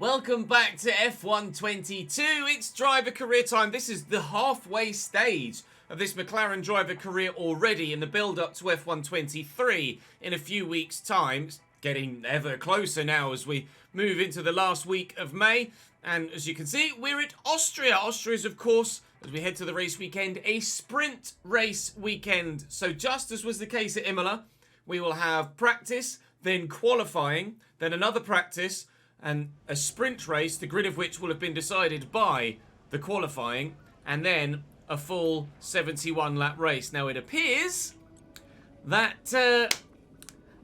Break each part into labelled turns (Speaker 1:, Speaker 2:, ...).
Speaker 1: Welcome back to F122. It's driver career time. This is the halfway stage of this McLaren driver career already in the build-up to F123 in a few weeks' time. It's getting ever closer now as we move into the last week of May. And as you can see, we're at Austria. Austria is, of course, as we head to the race weekend, a sprint race weekend. So just as was the case at Imola, we will have practice, then qualifying, then another practice, and a sprint race, the grid of which will have been decided by the qualifying, and then a full 71-lap race. Now, it appears that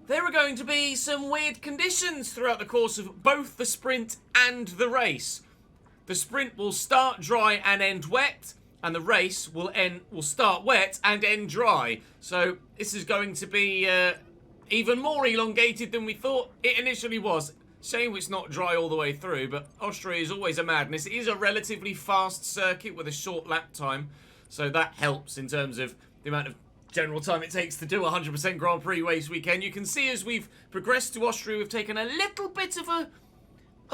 Speaker 1: there are going to be some weird conditions throughout the course of both the sprint and the race. The sprint will start dry and end wet, and the race will start wet and end dry. So this is going to be even more elongated than we thought it initially was. Shame it's not dry all the way through, but Austria is always a madness. It is a relatively fast circuit with a short lap time, so that helps in terms of the amount of general time it takes to do a 100% Grand Prix race weekend. You can see as we've progressed to Austria, we've taken a little bit of a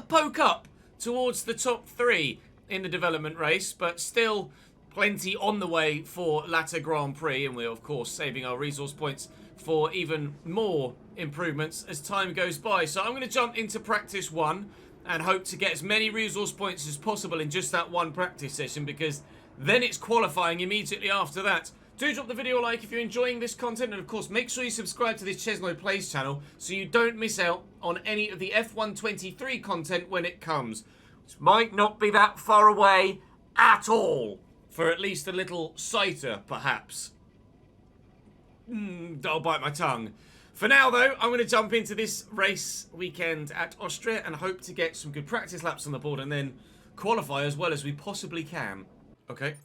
Speaker 1: poke up towards the top three in the development race, but still plenty on the way for latter Grand Prix, and we're of course saving our resource points for even more improvements as time goes by. So I'm going to jump into practice one and hope to get as many resource points as possible in just that one practice session, because then it's qualifying immediately after that. Do drop the video a like if you're enjoying this content, and of course make sure you subscribe to this ChesnoidPlays channel so you don't miss out on any of the F123 content when it comes, which might not be that far away at all, for at least a little sighter perhaps. I'll bite my tongue. For now, though, I'm going to jump into this race weekend at Austria and hope to get some good practice laps on the board and then qualify as well as we possibly can. Okay.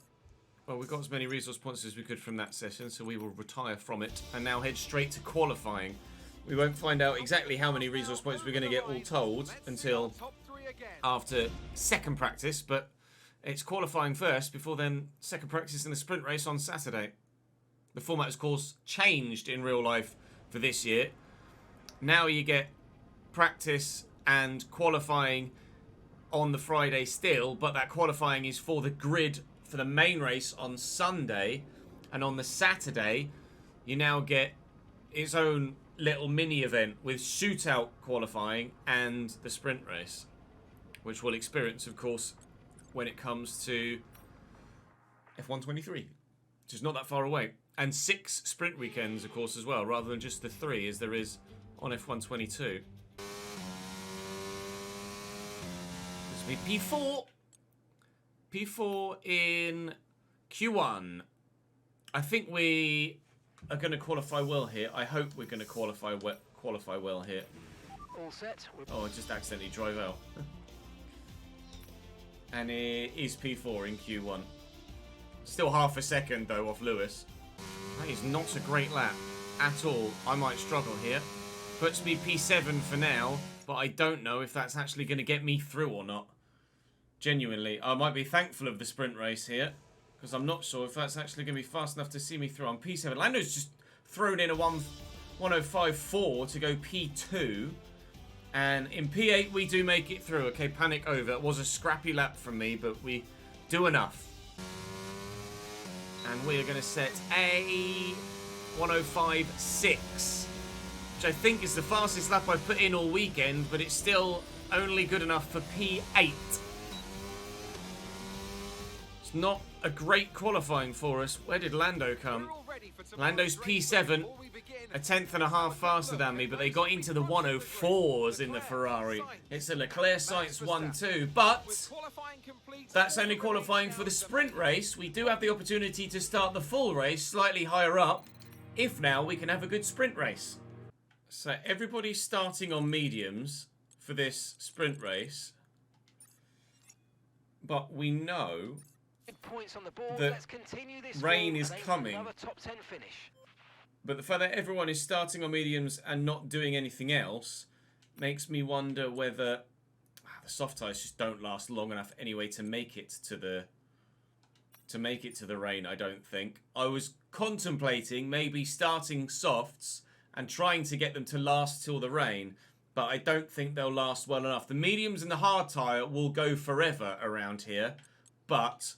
Speaker 1: Well, we got as many resource points as we could from that session, so we will retire from it and now head straight to qualifying. We won't find out exactly how many resource points we're going to get all told until after second practice, but it's qualifying first before then second practice in the sprint race on Saturday. The format, of course, changed in real life for this year. Now you get practice and qualifying on the Friday still, but that qualifying is for the grid for the main race on Sunday. And on the Saturday, you now get its own little mini event with shootout qualifying and the sprint race, which we'll experience, of course, when it comes to F123, which is not that far away. And 6 sprint weekends, of course, as well, rather than just the 3 as there is on F122. This will be P4. P4 in Q1. I think we are going to qualify well here. I hope we're going to qualify well here.
Speaker 2: All set.
Speaker 1: Oh, I just accidentally drove out. And it is P4 in Q1. Still half a second, though, off Lewis. That is not a great lap at all. I might struggle here. Puts me P7 for now, but I don't know if that's actually going to get me through or not. Genuinely, I might be thankful of the sprint race here, because I'm not sure if that's actually going to be fast enough to see me through. I'm P7. Lando's just thrown in a 1:05.4 to go P2. And in P8, we do make it through. Okay, panic over. It was a scrappy lap from me, but we do enough. And we are going to set a 1:05.6, which I think is the fastest lap I've put in all weekend, but it's still only good enough for P8. It's not a great qualifying for us. Where did Lando come? Lando's P7, a 10th and a half faster than me, but they got into the 1:04s in the Ferrari. It's a Leclerc Sainz 1-2, but that's only qualifying for the sprint race. We do have the opportunity to start the full race slightly higher up, if now we can have a good sprint race. So everybody's starting on mediums for this sprint race, but we know that rain is coming. But the fact that everyone is starting on mediums and not doing anything else makes me wonder whether the soft tyres just don't last long enough anyway to make it to the rain. I don't think. I was contemplating maybe starting softs and trying to get them to last till the rain, but I don't think they'll last well enough. The mediums and the hard tyre will go forever around here, but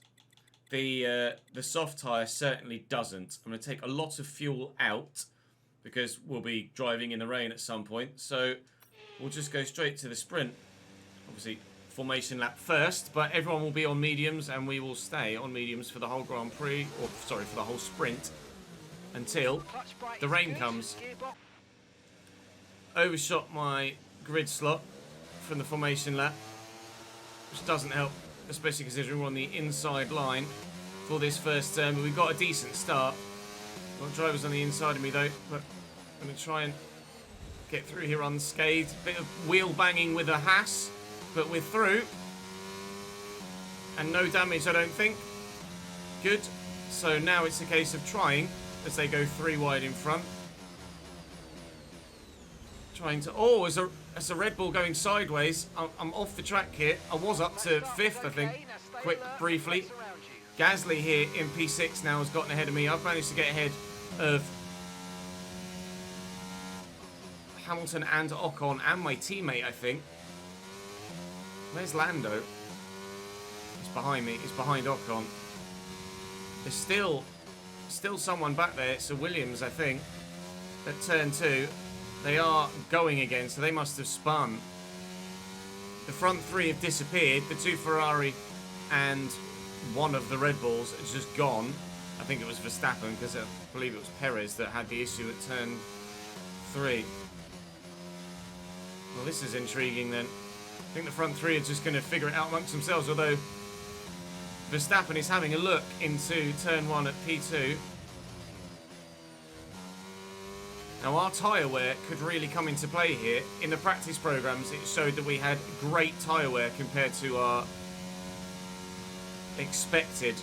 Speaker 1: the soft tyre certainly doesn't. I'm going to take a lot of fuel out because we'll be driving in the rain at some point, so we'll just go straight to the sprint. Obviously, formation lap first, but everyone will be on mediums, and we will stay on mediums for the whole Grand Prix, or sorry, for the whole sprint, until the rain comes. Overshot my grid slot from the formation lap, which doesn't help, especially considering we're on the inside line for this first turn, but we've got a decent start. Got drivers on the inside of me though, but I'm going to try and get through here unscathed. Bit of wheel banging with a Haas, but we're through. And no damage, I don't think. Good. So now it's a case of trying, as they go 3 wide in front. Trying to... Oh, as a Red Bull going sideways. I'm off the track here. I was up to 5th, I think. Briefly. Gasly here in P6 now has gotten ahead of me. I've managed to get ahead of Hamilton and Ocon and my teammate, I think. Where's Lando? He's behind me. He's behind Ocon. There's still someone back there. It's a Williams, I think, at turn 2. They are going again, so they must have spun. The front 3 have disappeared. The 2 Ferrari and one of the Red Bulls is just gone. I think it was Verstappen, because I believe it was Perez that had the issue at turn 3. Well, this is intriguing then. I think the front 3 are just going to figure it out amongst themselves, although Verstappen is having a look into turn 1 at P2. Now, our tyre wear could really come into play here. In the practice programs, it showed that we had great tyre wear compared to our expected.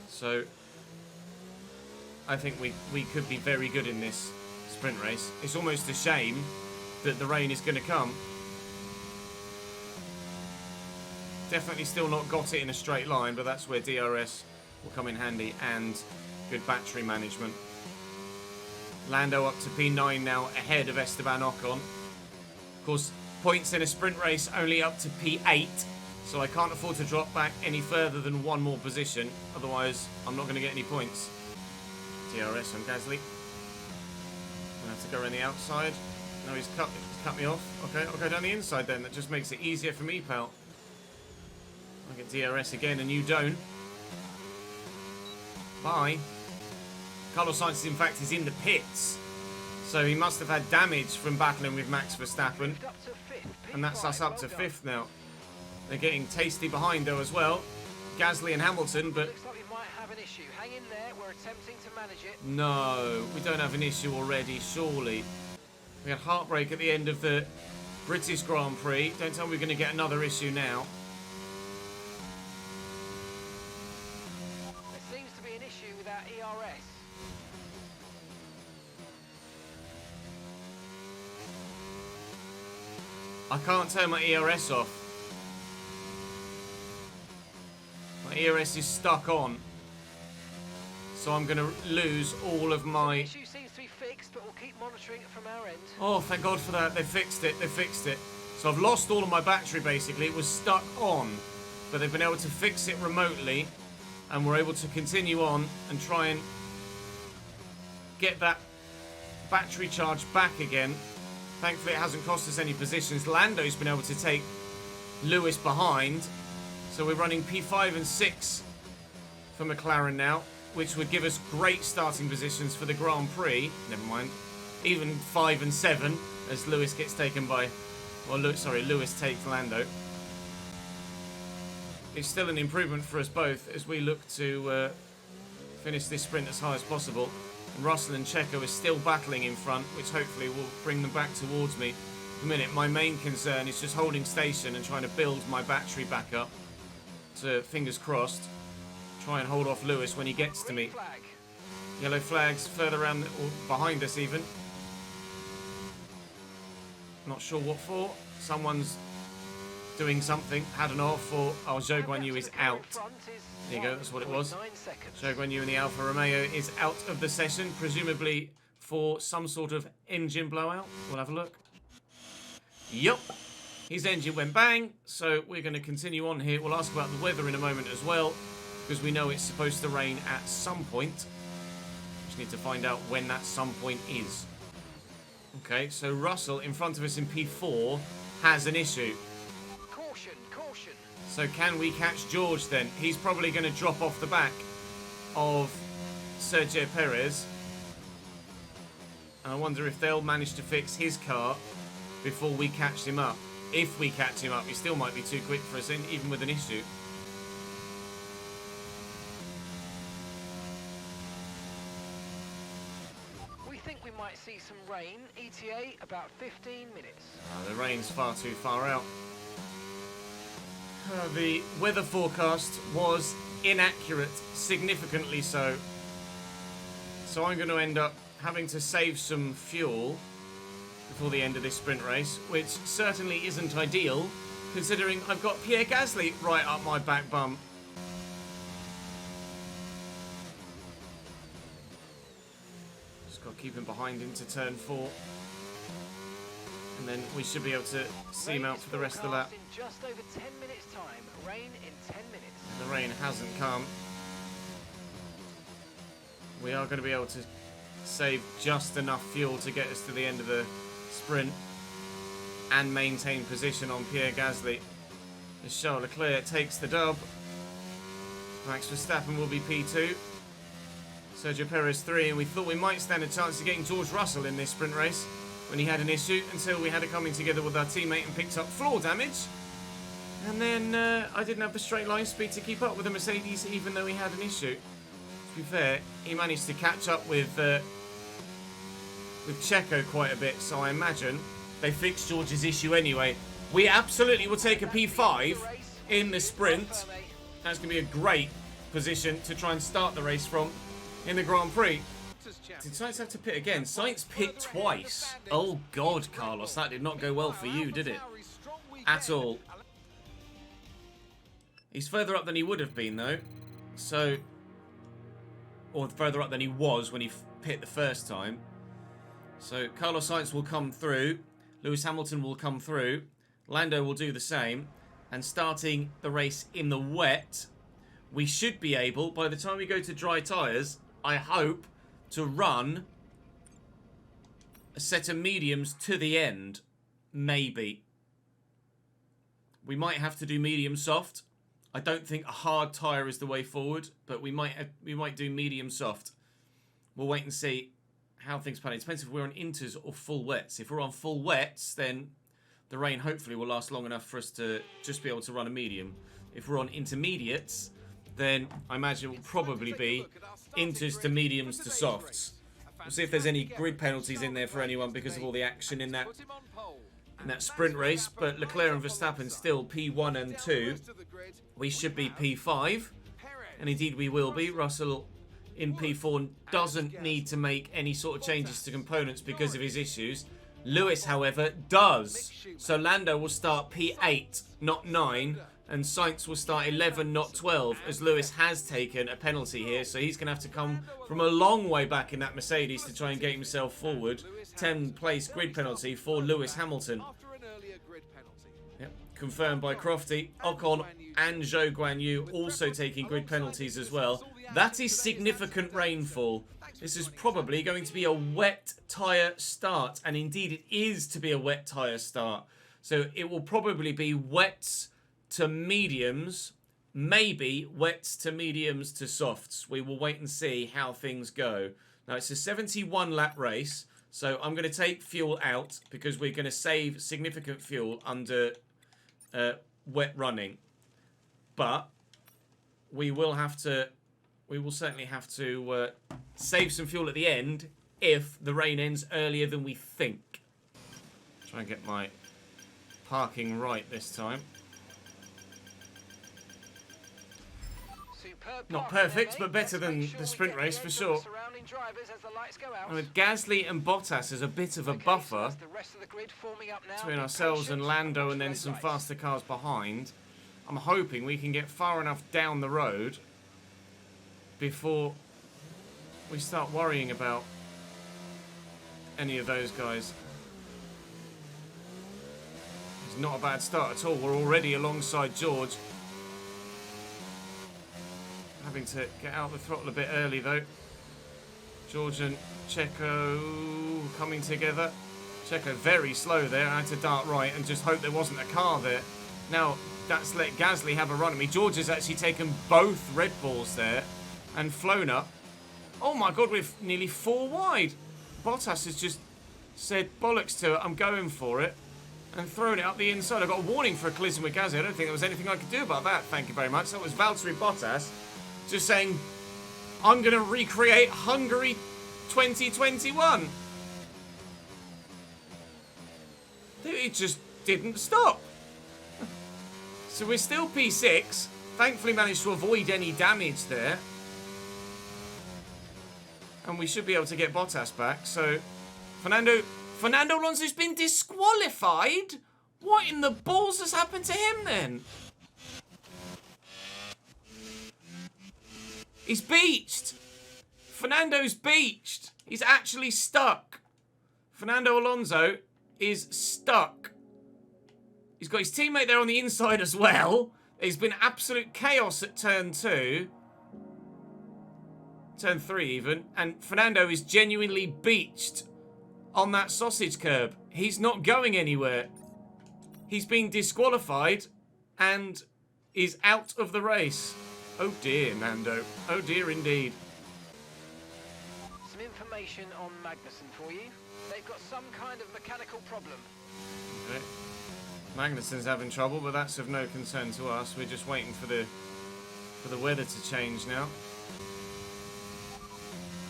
Speaker 1: So I think we could be very good in this sprint race. It's almost a shame that the rain is going to come. Definitely still not got it in a straight line, but that's where DRS will come in handy, and good battery management. Lando up to P9 now, ahead of Esteban Ocon. Of course, points in a sprint race only up to P8, so I can't afford to drop back any further than 1 more position, otherwise I'm not going to get any points. DRS on Gasly. I have to go around the outside. No, he's cut me off. Okay, I'll go down the inside then. That just makes it easier for me, pal. I get DRS again and you don't. Bye. Carlos Sainz, in fact, is in the pits. So he must have had damage from battling with Max Verstappen. And that's us up to 5th now. They're getting tasty behind though as well. Gasly and Hamilton, but...
Speaker 2: Looks like we might have an issue. Hang in there, we're attempting to manage it.
Speaker 1: No, we don't have an issue already, surely. We had heartbreak at the end of the British Grand Prix. Don't tell me we're going to get another issue now.
Speaker 2: There seems to be an issue with our ERS.
Speaker 1: I can't turn my ERS off. My ERS is stuck on. So I'm going to lose all of my...
Speaker 2: The issue seems to be fixed, but we'll keep monitoring it from our end.
Speaker 1: Oh, thank God for that. They fixed it. They fixed it. So I've lost all of my battery, basically. It was stuck on. But they've been able to fix it remotely. And we're able to continue on and try and get that battery charge back again. Thankfully, it hasn't cost us any positions. Lando's been able to take Lewis behind. So we're running P5 and 6 for McLaren now, which would give us great starting positions for the Grand Prix. Never mind. Even 5 and 7 as Lewis gets taken by... Well, Lewis takes Lando. It's still an improvement for us both as we look to finish this sprint as high as possible. And Russell and Checo are still battling in front, which hopefully will bring them back towards me. In a minute, my main concern is just holding station and trying to build my battery back up. To, fingers crossed, try and hold off Lewis when he gets to me. Yellow flags further around, or behind us even. Not sure what for. Someone's doing something. Had an off, or oh, Zhou Guan Yu is out. There you go, that's what it was. Zhou Guan Yu in the Alfa Romeo is out of the session, presumably for some sort of engine blowout. We'll have a look. Yup. His engine went bang, so we're going to continue on here. We'll ask about the weather in a moment as well, because we know it's supposed to rain at some point. Just need to find out when that some point is. Okay, so Russell in front of us in P4 has an issue.
Speaker 2: Caution, caution.
Speaker 1: So can we catch George then? He's probably going to drop off the back of Sergio Perez. And I wonder if they'll manage to fix his car before we catch him up. If we catch him up, he still might be too quick for us, even with an issue.
Speaker 2: We think we might see some rain. ETA about 15 minutes.
Speaker 1: The rain's far too far out. The weather forecast was inaccurate, significantly so. So I'm going to end up having to save some fuel before the end of this sprint race, which certainly isn't ideal, considering I've got Pierre Gasly right up my back bum. Just got to keep him behind into turn 4. And then we should be able to see him out for the rest of the lap.
Speaker 2: In just over 10 minutes time. Rain in 10 minutes.
Speaker 1: The rain hasn't come. We are going to be able to save just enough fuel to get us to the end of the sprint and maintain position on Pierre Gasly as Charles Leclerc takes the dub. Max Verstappen will be P2, Sergio Perez 3, and we thought we might stand a chance of getting George Russell in this sprint race when he had an issue, until we had a coming together with our teammate and picked up floor damage, and then I didn't have the straight line speed to keep up with the Mercedes even though he had an issue. To be fair, he managed to catch up with Checo quite a bit, so I imagine they fixed George's issue anyway. We absolutely will take a P5 in the sprint. That's going to be a great position to try and start the race from in the Grand Prix. Did Sainz have to pit again? Sainz pit twice. Oh God, Carlos, that did not go well for you, did it? At all. He's further up than he would have been, though. So, or further up than he was when he pit the first time. So Carlos Sainz will come through, Lewis Hamilton will come through, Lando will do the same, and starting the race in the wet, we should be able, by the time we go to dry tyres, I hope, to run a set of mediums to the end. Maybe. We might have to do medium soft. I don't think a hard tyre is the way forward, but we might do medium soft. We'll wait and see how things pan out. It depends if we're on inters or full wets. If we're on full wets, then the rain hopefully will last long enough for us to just be able to run a medium. If we're on intermediates, then I imagine it will probably be inters to mediums to softs. We'll see if there's any grid penalties in there for anyone because of all the action in that sprint race. But Leclerc and Verstappen still P1 and 2. We should be P5, and indeed we will be. Russell in P4 doesn't need to make any sort of changes to components because of his issues. Lewis, however, does. So Lando will start P8, not 9, and Sainz will start 11, not 12, as Lewis has taken a penalty here, so he's going to have to come from a long way back in that Mercedes to try and get himself forward. 10-place grid penalty for Lewis Hamilton. Yep, confirmed by Crofty. Ocon and Zhou Guanyu also taking grid penalties as well. That is significant rainfall. This is probably going to be a wet tyre start, and indeed it is to be a wet tyre start. So it will probably be wets to mediums, maybe wets to mediums to softs. We will wait and see how things go. Now it's a 71 lap race, so I'm going to take fuel out because we're going to save significant fuel under wet running. But we will certainly have to save some fuel at the end if the rain ends earlier than we think. Try and get my parking right this time. Not perfect, but better than the sprint race for sure. And with Gasly and Bottas as a bit of a buffer between ourselves and Lando and then some faster cars behind, I'm hoping we can get far enough down the road before we start worrying about any of those guys. It's not a bad start at all. We're already alongside George. Having to get out the throttle a bit early though. George and Checo coming together. Checo very slow there. I had to dart right and just hope there wasn't a car there. Now that's let Gasly have a run at me. George has actually taken both Red Bulls there and flown up. Oh my god, we're nearly 4 wide. Bottas has just said bollocks to it, I'm going for it, and thrown it up the inside. I got a warning for a collision with Gasly. I don't think there was anything I could do about that. Thank you very much. That was Valtteri Bottas just saying, I'm going to recreate Hungary 2021. It just didn't stop. So we're still P6. Thankfully managed to avoid any damage there. And we should be able to get Bottas back. So Fernando Alonso's been disqualified? What in the balls has happened to him then? He's beached. Fernando's beached. He's actually stuck. Fernando Alonso is stuck. He's got his teammate there on the inside as well. There's been absolute chaos at turn 2. Turn 3 even. And Fernando is genuinely beached on that sausage curb. He's not going anywhere. He's been disqualified and is out of the race. Oh dear, Nando. Oh dear indeed.
Speaker 2: Some information on Magnussen for you. They've got some kind of mechanical problem.
Speaker 1: Okay. Magnussen's having trouble, but that's of no concern to us. We're just waiting for the weather to change now.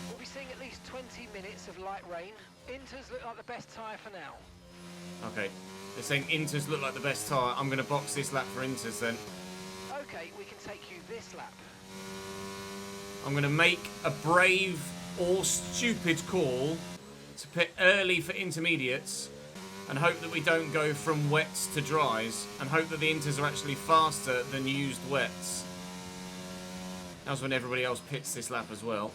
Speaker 2: We'll be seeing at least 20 minutes of light rain. Inters look like the best tyre for now.
Speaker 1: Okay. They're saying Inters look like the best tyre. I'm going to box this lap for Inters then.
Speaker 2: Okay, we can take you this lap.
Speaker 1: I'm going to make a brave or stupid call to pit early for intermediates and hope that we don't go from wets to dries and hope that the Inters are actually faster than used wets. That's when everybody else pits this lap as well.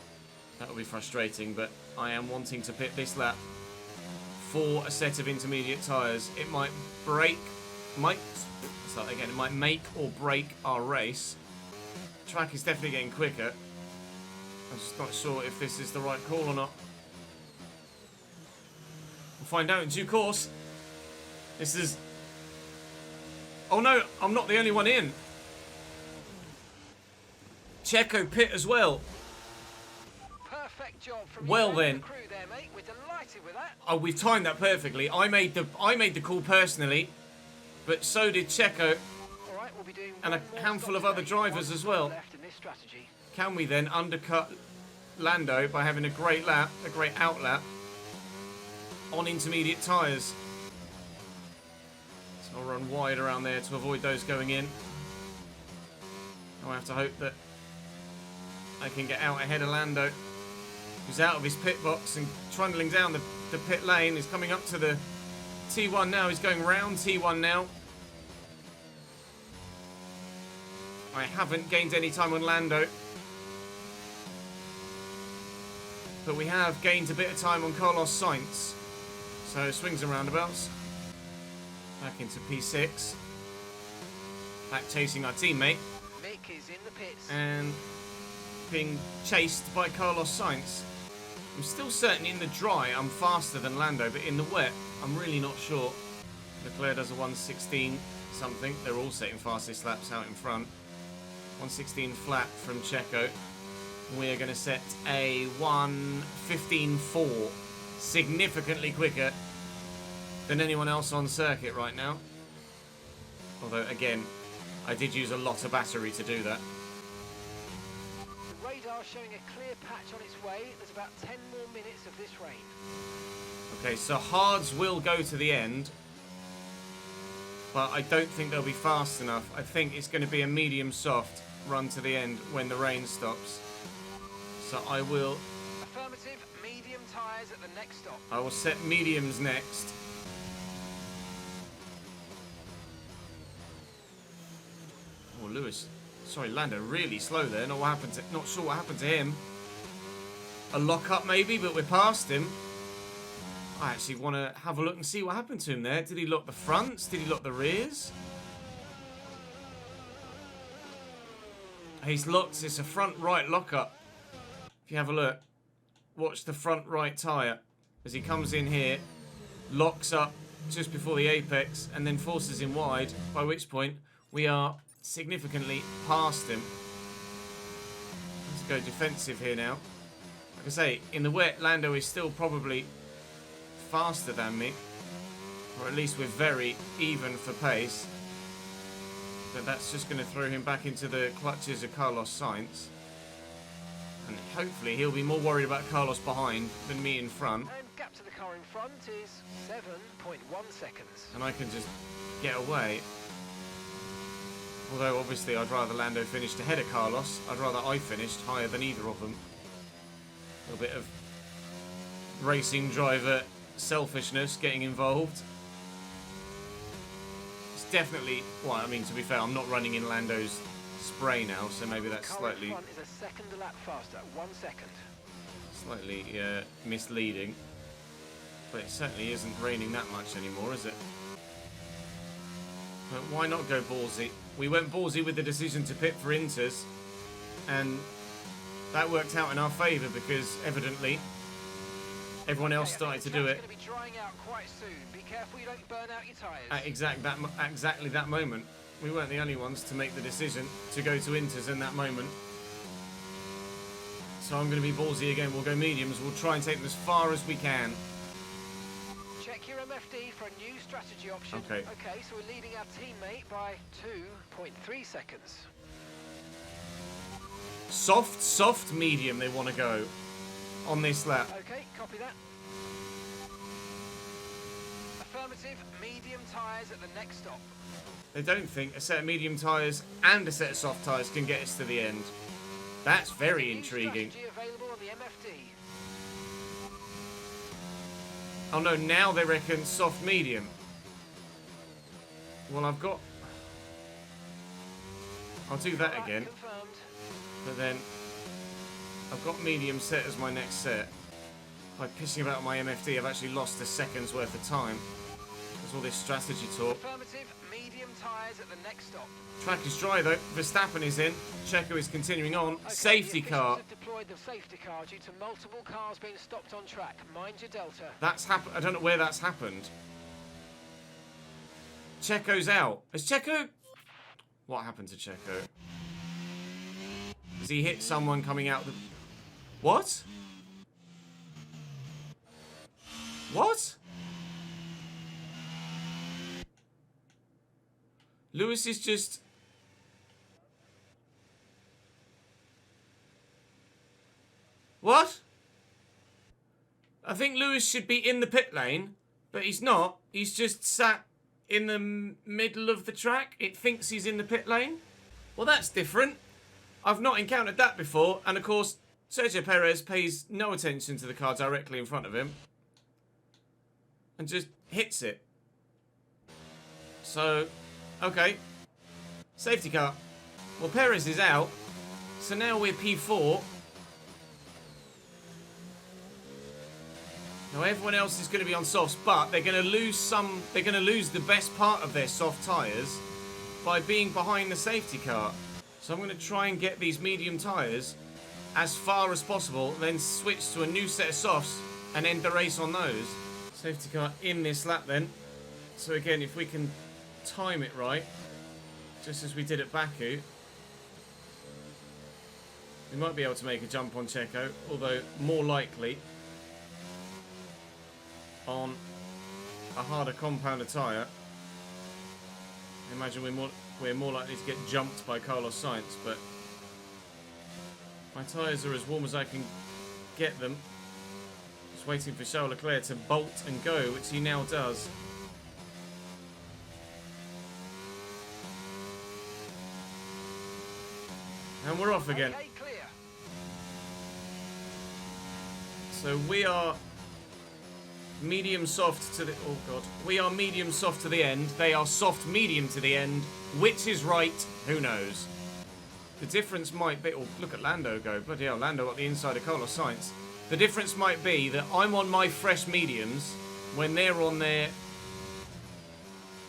Speaker 1: That will be frustrating, but I am wanting to pit this lap for a set of intermediate tyres. It might it might make or break our race. Track is definitely getting quicker. I'm just not sure if this is the right call or not. We'll find out in due course. This is... Oh no, I'm not the only one in. Checo pit as well.
Speaker 2: Perfect job from
Speaker 1: Well
Speaker 2: you
Speaker 1: then.
Speaker 2: and the crew there, mate. We're delighted with that.
Speaker 1: Oh, we've timed that perfectly. I made the call personally, but so did Checo
Speaker 2: All right, we'll be doing
Speaker 1: and a
Speaker 2: one more
Speaker 1: handful
Speaker 2: stop
Speaker 1: of other
Speaker 2: today.
Speaker 1: drivers
Speaker 2: One
Speaker 1: as well.
Speaker 2: left in this strategy.
Speaker 1: Can we then undercut Lando by having a great lap, a great out lap on intermediate tyres? So I'll run wide around there to avoid those going in. I have to hope that I can get out ahead of Lando, who's out of his pit box and trundling down the pit lane. He's coming up to the T1 now. He's going round T1 now. I haven't gained any time on Lando, but we have gained a bit of time on Carlos Sainz. So swings and roundabouts. Back into P6. Back chasing our teammate.
Speaker 2: Mick is in the pits.
Speaker 1: And being chased by Carlos Sainz. I'm still certain in the dry I'm faster than Lando, but in the wet I'm really not sure. Leclerc does a 1:16 something. They're all setting fastest laps out in front. 1:16 flat from Checo. We're going to set a 1:15.4. Significantly quicker than anyone else on circuit right now. Although, again, I did use a lot of battery to do that.
Speaker 2: The radar showing a clear patch on its way. There's about 10 more minutes of this rain.
Speaker 1: Okay, so hards will go to the end, but I don't think they'll be fast enough. I think it's going to be a medium soft run to the end when the rain stops. So I will
Speaker 2: Affirmative, medium tyres at the next stop.
Speaker 1: set mediums next. Oh, Lando really slow there. Not sure what happened to him. A lock up maybe, but we're past him. I actually want to have a look and see what happened to him there. Did he lock the fronts? Did he lock the rears? He's locked. It's a front right lockup. If you have a look, watch the front right tyre as he comes in here, locks up just before the apex, and then forces him wide, by which point we are significantly past him. Let's go defensive here now. Like I say, in the wet, Lando is still probably faster than me, or at least we're very even for pace. But that's just going to throw him back into the clutches of Carlos Sainz. And hopefully he'll be more worried about Carlos behind than me in front.
Speaker 2: And gap to the car in front is 7.1 seconds.
Speaker 1: And I can just get away. Although obviously I'd rather Lando finished ahead of Carlos. I'd rather I finished higher than either of them. A little bit of racing driver selfishness getting involved. Definitely, well, I mean, to be fair, I'm not running in Lando's spray now, so maybe that's slightly...
Speaker 2: Front is a second a lap faster, 1 second.
Speaker 1: Slightly misleading. But it certainly isn't raining that much anymore, is it? But why not go ballsy? We went ballsy with the decision to pit for Inters, and that worked out in our favour because, evidently, everyone else started to do it.
Speaker 2: It's going to be drying out quite soon. Be careful you don't burn out your tyres.
Speaker 1: At exactly that moment. We weren't the only ones to make the decision to go to Inters in that moment. So I'm going to be ballsy again. We'll go mediums. We'll try and take them as far as we can.
Speaker 2: Check your MFD for a new strategy option.
Speaker 1: Okay.
Speaker 2: Okay, so we're leading our teammate by 2.3 seconds.
Speaker 1: Soft, medium they want to go on this lap.
Speaker 2: Okay, copy that. Affirmative, medium tyres at the next stop.
Speaker 1: They don't think a set of medium tyres and a set of soft tyres can get us to the end. That's very intriguing.
Speaker 2: Strategy available on the MFD.
Speaker 1: Oh no, now they reckon soft medium. Well, I'll do that again.
Speaker 2: Confirmed.
Speaker 1: But then I've got medium set as my next set. By pissing about my MFD, I've actually lost a second's worth of time. There's all this strategy talk.
Speaker 2: Affirmative, medium tyres at the next stop.
Speaker 1: Track is dry though. Verstappen is in. Checo is continuing on.
Speaker 2: Okay,
Speaker 1: Safety
Speaker 2: the
Speaker 1: car.
Speaker 2: officials have deployed the safety car due to multiple cars being stopped on track. Mind your delta.
Speaker 1: That's happened. I don't know where that's happened. Checo's out. Is Checo? What happened to Checo? Has he hit someone coming out the... What? What? Lewis is just... What? I think Lewis should be in the pit lane, but he's not. He's just sat in the middle of the track. It thinks he's in the pit lane. Well, that's different. I've not encountered that before. And of course, Sergio Perez pays no attention to the car directly in front of him and just hits it. So, okay. Safety car. Well, Perez is out. So now we're P4. Now everyone else is going to be on softs, but they're going to lose some. They're going to lose the best part of their soft tyres by being behind the safety car. So I'm going to try and get these medium tyres as far as possible, then switch to a new set of softs and end the race on those. Safety car in this lap then. So again, if we can time it right, just as we did at Baku, we might be able to make a jump on Checo, although more likely on a harder compounder tyre. I imagine we're more likely to get jumped by Carlos Sainz, but my tyres are as warm as I can get them. Just waiting for Charles Leclerc to bolt and go, which he now does. And we're off again.
Speaker 2: Okay, clear.
Speaker 1: So we are medium soft to the... Oh, God. We are medium soft to the end. They are soft medium to the end. Which is right? Who knows? The difference might be... Oh, look at Lando go. Bloody hell, Lando got the inside of Carlos Sainz. The difference might be that I'm on my fresh mediums when they're on their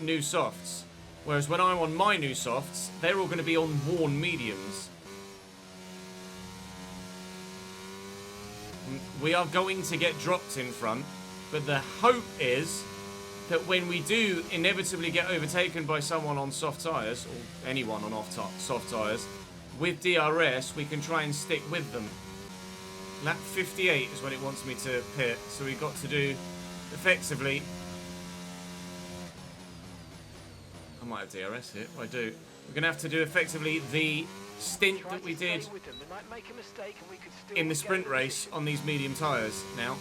Speaker 1: new softs. Whereas when I'm on my new softs, they're all going to be on worn mediums. We are going to get dropped in front, but the hope is that when we do inevitably get overtaken by someone on soft tyres, or anyone on soft tyres, with DRS, we can try and stick with them. Lap 58 is when it wants me to pit, so we've got to do effectively... I might have DRS here, I do. We're going to have to do effectively the stint that we did in the sprint race on these medium tyres now.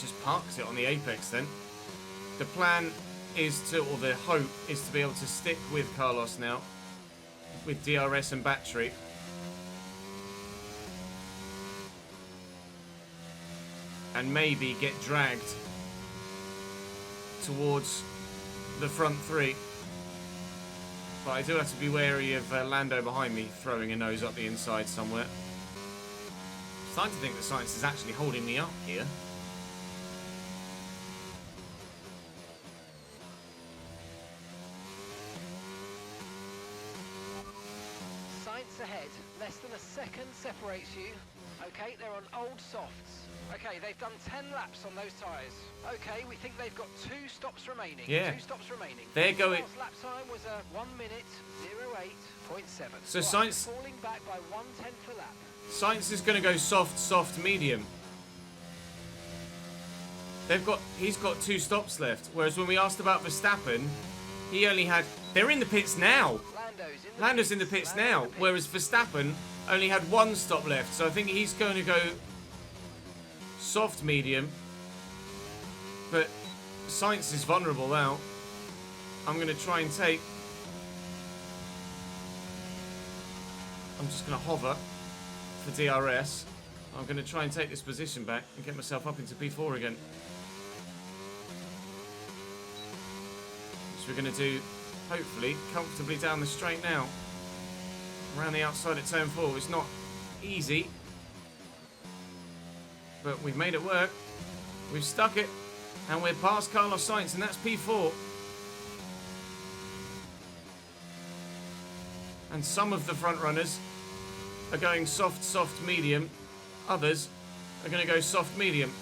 Speaker 1: Just parks it on the apex then. The plan is to, or the hope is to be able to stick with Carlos now with DRS and battery. And maybe get dragged towards the front three. But I do have to be wary of Lando behind me throwing a nose up the inside somewhere. I'm starting to think that Sainz is actually holding me up here.
Speaker 2: Sainz ahead, less than a second separates you. Okay, they're on old softs. Okay, they've done 10 laps on those tyres. Okay, we think they've got 2 stops remaining.
Speaker 1: Yeah.
Speaker 2: 2 stops remaining.
Speaker 1: They're going...
Speaker 2: Last lap time was a 1 minute 08.7.
Speaker 1: So
Speaker 2: right,
Speaker 1: Sainz...
Speaker 2: falling back by 1/10 a lap.
Speaker 1: Sainz is going to go soft, soft, medium. He's got 2 stops left. Whereas when we asked about Verstappen, he only had... They're in the pits now. Lando's in the pits now. Whereas Verstappen only had 1 stop left. So I think he's going to go soft, medium. But Sainz is vulnerable now. I'm going to try and take... I'm just going to hover for DRS. I'm going to try and take this position back and get myself up into P4 again. Which we're going to do, hopefully, comfortably down the straight now. Around the outside at turn 4. It's not easy, but we've made it work. We've stuck it, and we're past Carlos Sainz, and that's P4. And some of the front runners are going soft, soft, medium. Others are going to go soft, medium.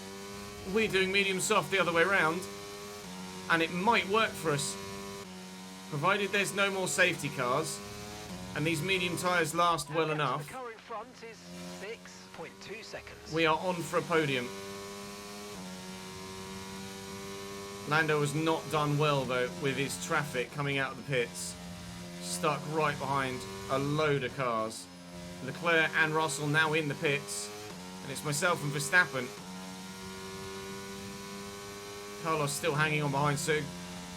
Speaker 1: We're doing medium, soft the other way around, and it might work for us, provided there's no more safety cars and these medium tyres last well enough.
Speaker 2: The car in front is 6.2 seconds.
Speaker 1: We are on for a podium. Lando has not done well though with his traffic coming out of the pits. Stuck right behind a load of cars. Leclerc and Russell now in the pits, and it's myself and Verstappen. Carlos still hanging on behind, so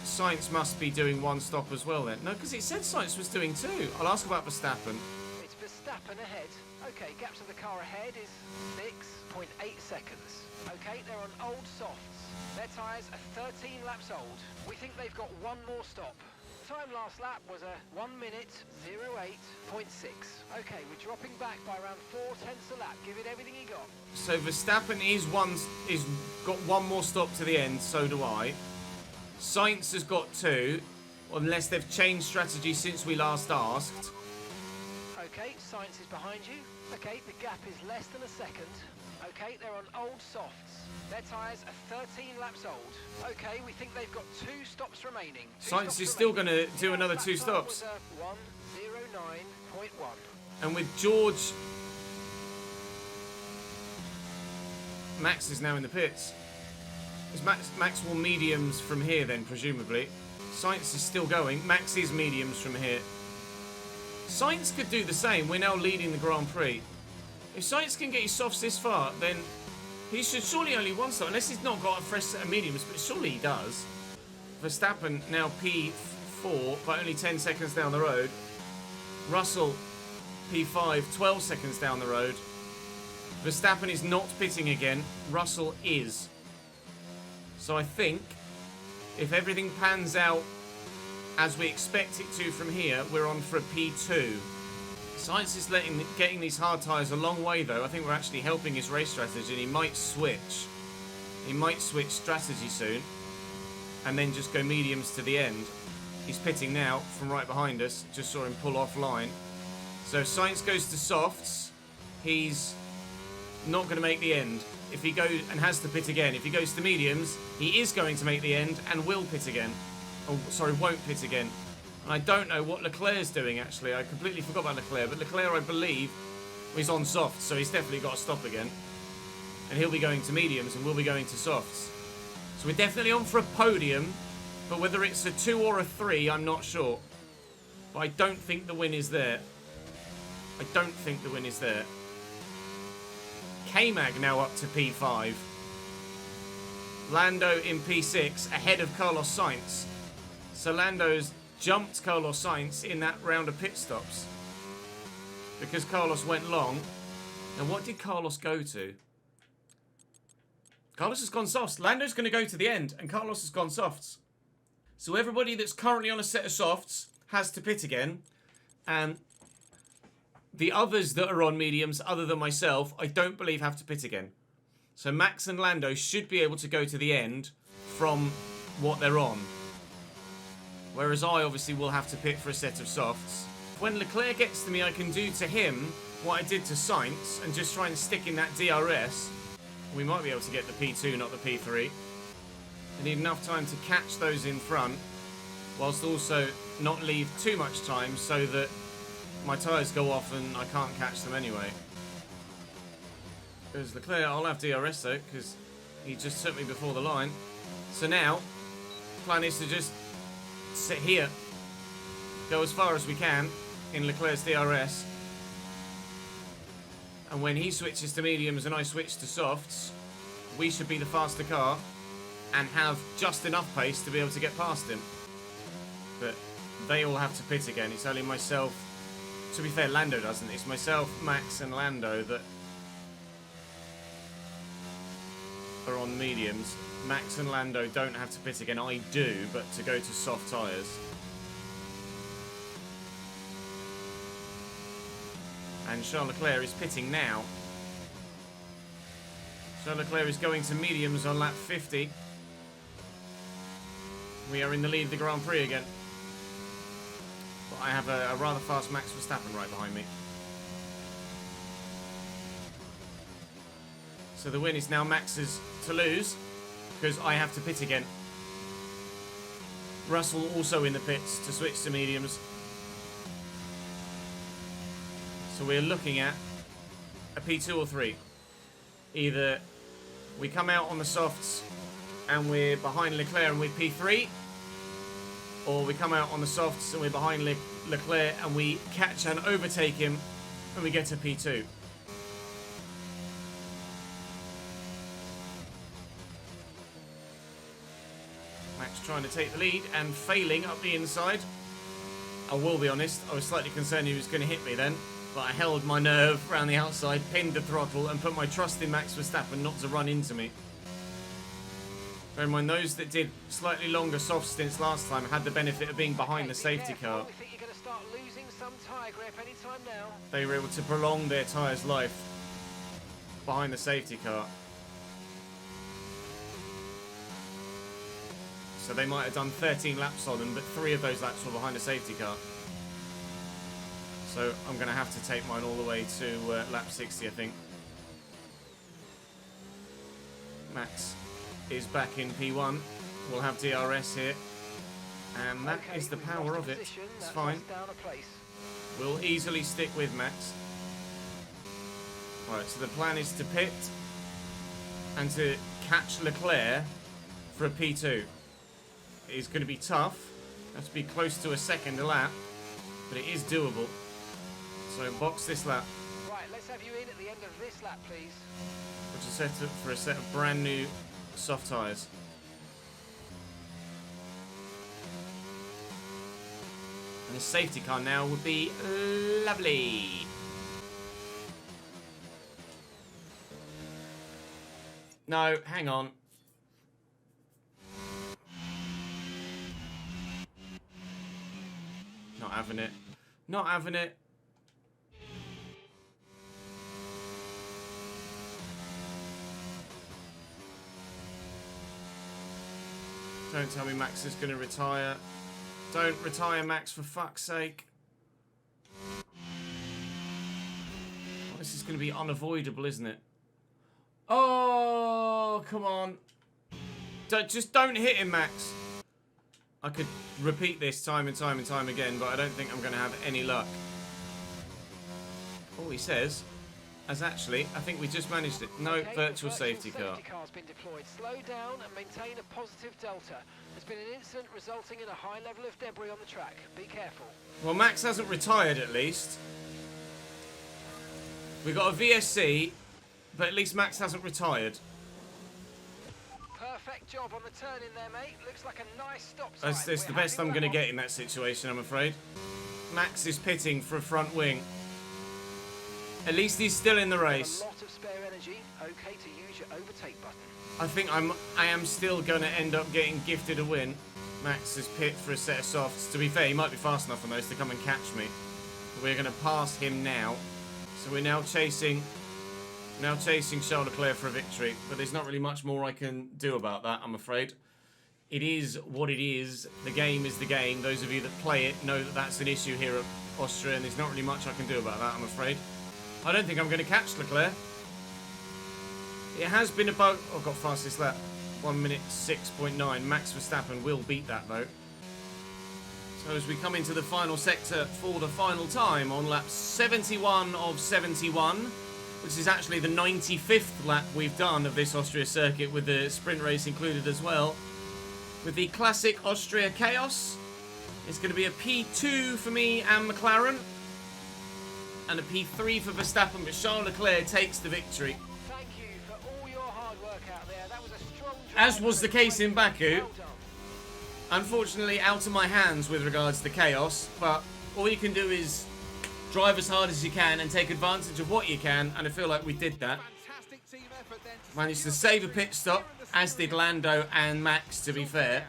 Speaker 1: Sainz must be doing 1 stop as well then. No, because it said Sainz was doing 2. I'll ask about Verstappen.
Speaker 2: It's Verstappen ahead. Okay, gap to the car ahead is 6.8 seconds. Okay, they're on old softs. Their tyres are 13 laps old. We think they've got 1 more stop. Time last lap was a 1 minute 08.6. Okay, we're dropping back by around 4/10 a lap. Give it everything you got.
Speaker 1: So Verstappen is got 1 more stop to the end, so do I. Sainz has got 2, unless they've changed strategy since we last asked.
Speaker 2: Okay, Sainz is behind you. Okay, the gap is less than a second. Okay, they're on old softs. Their tyres are 13 laps old. Okay, we think they've got 2 stops remaining.
Speaker 1: Sainz is still going to do another 2 stops.
Speaker 2: 1:09.1.
Speaker 1: And with George... Max is now in the pits. Is Max will mediums from here then, presumably. Sainz is still going. Max is mediums from here. Sainz could do the same. We're now leading the Grand Prix. If Sainz can get his softs this far, then he should surely only 1 stop, unless he's not got a fresh set of mediums, but surely he does. Verstappen now P4, but only 10 seconds down the road. Russell P5, 12 seconds down the road. Verstappen is not pitting again. Russell is. So I think if everything pans out as we expect it to from here, we're on for a P2. Science is getting these hard tyres a long way, though. I think we're actually helping his race strategy, and he might switch. He might switch strategy soon, and then just go mediums to the end. He's pitting now from right behind us. Just saw him pull offline. So if Science goes to softs, he's not going to make the end. If he goes and has to pit again, if he goes to mediums, he is going to make the end and will pit again. Oh, sorry, won't pit again. And I don't know what Leclerc's doing, actually. I completely forgot about Leclerc. But Leclerc, I believe, is on softs, so he's definitely got to stop again. And he'll be going to mediums and we'll be going to softs. So we're definitely on for a podium. But whether it's a 2 or a 3, I'm not sure. But I don't think the win is there. I don't think the win is there. K-Mag now up to P5. Lando in P6 ahead of Carlos Sainz. So Lando's jumped Carlos Sainz in that round of pit stops. Because Carlos went long. Now what did Carlos go to? Carlos has gone softs. Lando's going to go to the end and Carlos has gone softs. So everybody that's currently on a set of softs has to pit again. And the others that are on mediums, other than myself, I don't believe have to pit again. So Max and Lando should be able to go to the end from what they're on. Whereas I obviously will have to pit for a set of softs. When Leclerc gets to me, I can do to him what I did to Sainz and just try and stick in that DRS. We might be able to get the P2, not the P3. I need enough time to catch those in front, whilst also not leave too much time so that my tyres go off and I can't catch them anyway. Because Leclerc, I'll have DRS though, because he just took me before the line. So now, plan is to just sit here, go as far as we can in Leclerc's DRS, and when he switches to mediums and I switch to softs, we should be the faster car and have just enough pace to be able to get past him. But they all have to pit again. It's only myself. To be fair, Lando doesn't. It's myself, Max and Lando that are on mediums. Max and Lando don't have to pit again. I do, but to go to soft tyres. And Charles Leclerc is pitting now. Charles Leclerc is going to mediums on lap 50. We are in the lead of the Grand Prix again. But I have a rather fast Max Verstappen right behind me. So the win is now Max's to lose, because I have to pit again. Russell also in the pits to switch to mediums. So we're looking at a P2 or 3. Either we come out on the softs and we're behind Leclerc and we're P3, or we come out on the softs and we're behind Leclerc and we catch and overtake him and we get to P2. Max trying to take the lead and failing up the inside. I will be honest, I was slightly concerned he was going to hit me then, but I held my nerve around the outside, pinned the throttle and put my trust in Max Verstappen not to run into me. Bear in mind, those that did slightly longer soft stints last time had the benefit of being behind the safety car.
Speaker 2: We think you're going to start losing some tyre grip anytime now.
Speaker 1: They were able to prolong their tyre's life behind the safety car. So they might have done 13 laps on them, but 3 of those laps were behind the safety car. So I'm going to have to take mine all the way to lap 60, I think. Max is back in P1. We'll have DRS here. And that is the power of it. It's fine. We'll easily stick with Max. Right, so the plan is to pit and to catch Leclerc for a P2. It is going to be tough. Have to be close to a second a lap, but it is doable. So box this lap.
Speaker 2: Right, let's have you in at the end of this lap, please.
Speaker 1: Which is set up for a set of brand new soft tyres. And a safety car now would be lovely. No, hang on. Not having it. Not having it. Don't tell me Max is going to retire. Don't retire, Max, for fuck's sake. Oh, this is going to be unavoidable, isn't it? Oh, come on. Just don't hit him, Max. I could repeat this time and time and time again, but I don't think I'm going to have any luck. All he says is actually, I think we just managed it. No,
Speaker 2: Okay,
Speaker 1: virtual safety car.
Speaker 2: Safety car's been deployed. Slow down and maintain a positive delta. There's been an incident resulting in a high level of debris on the track. Be careful.
Speaker 1: Well, Max hasn't retired at least. We got a VSC, but at least Max hasn't retired.
Speaker 2: Perfect job on the turn in there, mate. Looks like a nice stop sign.
Speaker 1: That's the best I'm going to get in that situation, I'm afraid. Max is pitting for a front wing. At least he's still in the race.
Speaker 2: A lot of spare energy. Okay to use your overtake button.
Speaker 1: I think I am still going to end up getting gifted a win. Max is pit for a set of softs. To be fair, he might be fast enough on those to come and catch me. We're going to pass him now. So we're now chasing Charles Leclerc for a victory. But there's not really much more I can do about that, I'm afraid. It is what it is. The game is the game. Those of you that play it know that that's an issue here at Austria, and there's not really much I can do about that, I'm afraid. I don't think I'm going to catch Leclerc. It has been about... Oh, got fastest lap. 1 minute 6.9. Max Verstappen will beat that, though. So as we come into the final sector for the final time on lap 71 of 71, which is actually the 95th lap we've done of this Austria circuit with the sprint race included as well. With the classic Austria chaos, it's going to be a P2 for me and McLaren, and a P3 for Verstappen, but Charles Leclerc takes the victory.
Speaker 2: Thank you for all your hard work out there. That was a strong drive.
Speaker 1: As was the case in Baku.
Speaker 2: Well done.
Speaker 1: Unfortunately, out of my hands with regards to chaos, but all you can do is drive as hard as you can and take advantage of what you can, and I feel like we did that. Managed to save a pit stop, as did Lando and Max, to be fair.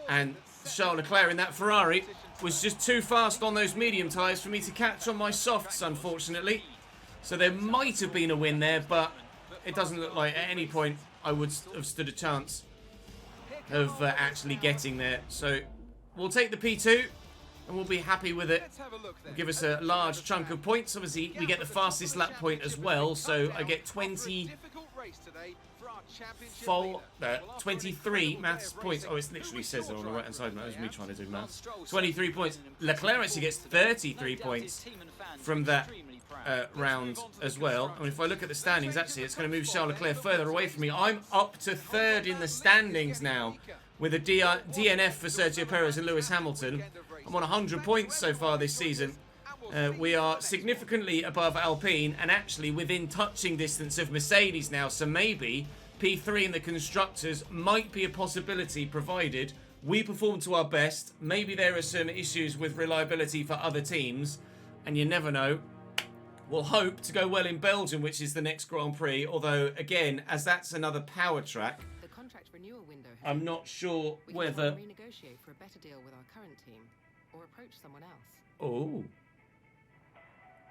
Speaker 1: And Charles Leclerc in that Ferrari was just too fast on those medium tyres for me to catch on my softs, unfortunately. So there might have been a win there, but it doesn't look like at any point I would have stood a chance of actually getting there. So we'll take the P2 and we'll be happy with it. Give us a large chunk of points. Obviously, we get the fastest lap point as well, so I get 23 maths points. Oh, it literally says it on the right hand side. That was me trying to do maths. 23 points. Leclerc actually gets 33 points from that round as well. I mean, if I look at the standings, actually, it's going to move Charles Leclerc further away from me. I'm up to third in the standings now with a DNF for Sergio Perez and Lewis Hamilton. I'm on 100 points so far this season. We are significantly above Alpine and actually within touching distance of Mercedes now. So maybe P3 in the Constructors might be a possibility, provided we perform to our best. Maybe there are some issues with reliability for other teams, and you never know. We'll hope to go well in Belgium, which is the next Grand Prix. Although, again, as that's another power track,
Speaker 3: the contract renewal window has
Speaker 1: I'm not sure
Speaker 3: we can
Speaker 1: whether...
Speaker 3: renegotiate for a better deal with our current team, or approach someone else.
Speaker 1: Oh.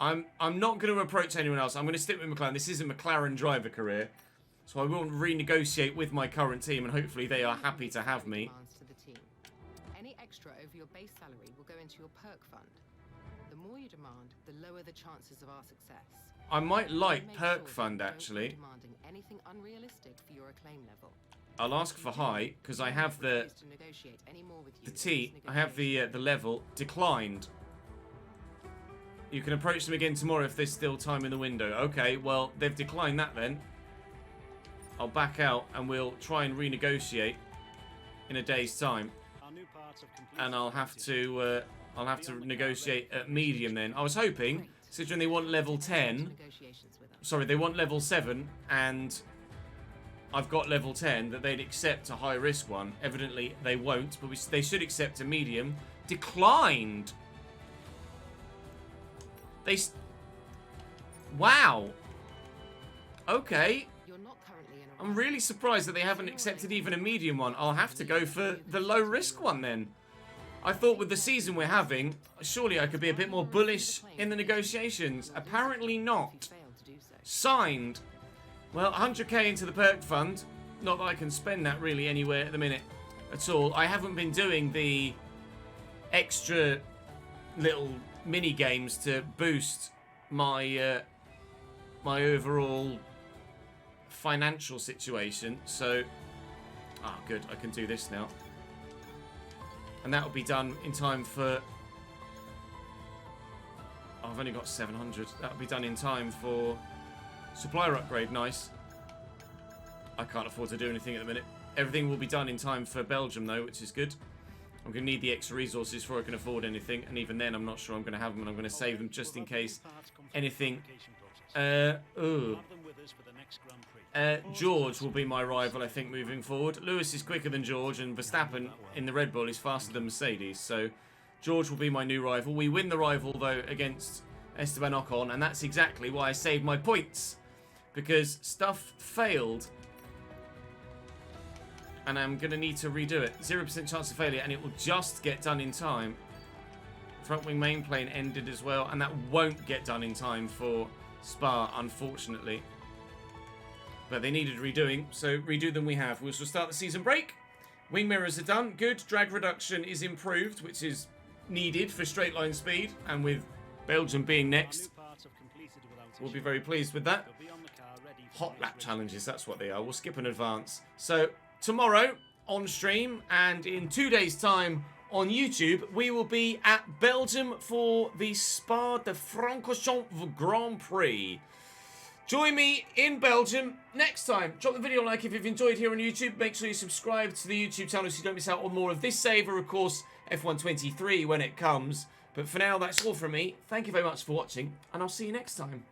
Speaker 1: I'm not going to approach anyone else. I'm going to stick with McLaren. This is a McLaren driver career, so I will renegotiate with my current team, and hopefully they are happy to have me.
Speaker 3: To the team. Any extra over your base salary will go into your perk fund. The more you demand, the lower the chances of our success.
Speaker 1: I might like
Speaker 3: Make
Speaker 1: perk
Speaker 3: sure
Speaker 1: fund,
Speaker 3: you don't go
Speaker 1: actually.
Speaker 3: demanding anything unrealistic for your acclaim level.
Speaker 1: I'll ask for high, because I have the
Speaker 3: Refuse to negotiate any more with you in
Speaker 1: T.
Speaker 3: this
Speaker 1: I have the level declined. You can approach them again tomorrow if there's still time in the window. Okay, well, they've declined that then. I'll back out and we'll try and renegotiate in a day's time. And I'll have to negotiate at medium then. I was hoping, considering they want level 10, sorry, they want level 7, and I've got level 10, that they'd accept a high risk one. Evidently they won't, but they should accept a medium. Declined. Wow. Okay.
Speaker 3: You're not currently in a
Speaker 1: I'm really surprised that they haven't accepted even a medium one. I'll have to go for the low risk one then. I thought with the season we're having, surely I could be a bit more bullish in the negotiations. Apparently not.
Speaker 3: failed to do so.
Speaker 1: Signed. Well, 100k into the perk fund. Not that I can spend that really anywhere at the minute. at all. I haven't been doing the extra little mini games to boost my my overall financial situation. So, good, I can do this now, and that will be done in time for. Oh, I've only got 700. That will be done in time for supplier upgrade. Nice. I can't afford to do anything at the minute. Everything will be done in time for Belgium, though, which is good. I'm going to need the extra resources before I can afford anything, and even then I'm not sure I'm going to have them, and I'm going to save them just in case anything. George will be my rival, I think, moving forward. Lewis is quicker than George, and Verstappen in the Red Bull is faster than Mercedes, so George will be my new rival. We win the rival, though, against Esteban Ocon, and that's exactly why I saved my points, because stuff failed. And I'm going to need to redo it. 0% chance of failure, and it will just get done in time. Front wing main plane ended as well, and that won't get done in time for Spa, unfortunately. But they needed redoing, so redo them we have. We'll start the season break. Wing mirrors are done. Good. Drag reduction is improved, which is needed for straight line speed. And with Belgium being next, we'll be very pleased with that. Hot lap challenges, that's what they are. We'll skip an advance. So tomorrow on stream and in 2 days' time on YouTube, we will be at Belgium for the Spa de Francorchamps Grand Prix. Join me in Belgium next time. Drop the video a like if you've enjoyed here on YouTube. Make sure you subscribe to the YouTube channel so you don't miss out on more of this save, or of course F1 23 when it comes. But for now, that's all from me. Thank you very much for watching, and I'll see you next time.